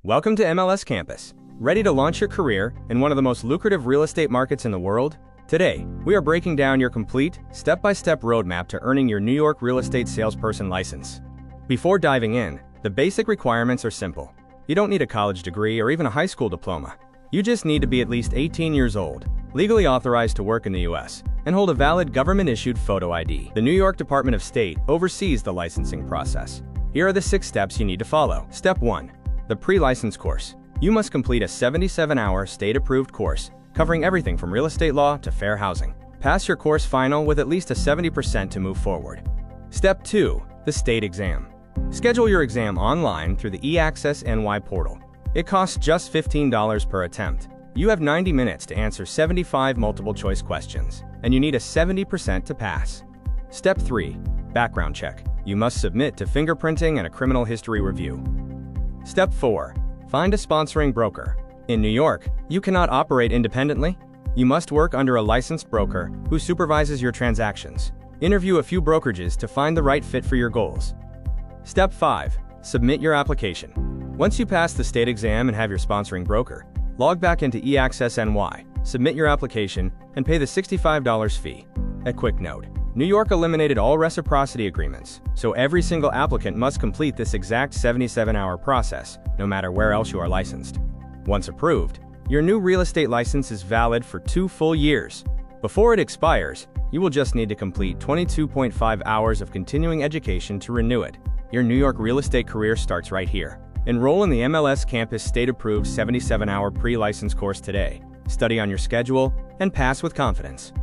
Welcome to MLS Campus. Ready to launch your career in one of the most lucrative real estate markets in the world? Today, we are breaking down your complete, step-by-step roadmap to earning your New York real estate salesperson license. Before diving in, the basic requirements are simple. You don't need a college degree or even a high school diploma. You just need to be at least 18 years old, legally authorized to work in the U.S., and hold a valid government-issued photo ID. The New York Department of State oversees the licensing process. Here are the 6 steps you need to follow. Step 1. The pre-license course. You must complete a 77-hour state-approved course covering everything from real estate law to fair housing. Pass your course final with at least a 70% to move forward. Step 2. The state exam. Schedule your exam online through the eAccess NY portal. It costs just $15 per attempt. You have 90 minutes to answer 75 multiple-choice questions, and you need a 70% to pass. Step 3. Background check. You must submit to fingerprinting and a criminal history review. Step 4. Find a sponsoring broker. In New York, you cannot operate independently. You must work under a licensed broker who supervises your transactions. Interview a few brokerages to find the right fit for your goals. Step 5. Submit your application. Once you pass the state exam and have your sponsoring broker, log back into eAccess NY, submit your application, and pay the $65 fee. A quick note. New York eliminated all reciprocity agreements, so every single applicant must complete this exact 77-hour process, no matter where else you are licensed. Once approved, your new real estate license is valid for 2 full years. Before it expires, you will just need to complete 22.5 hours of continuing education to renew it. Your New York real estate career starts right here. Enroll in the MLS Campus state-approved 77-hour pre-license course today. Study on your schedule and pass with confidence.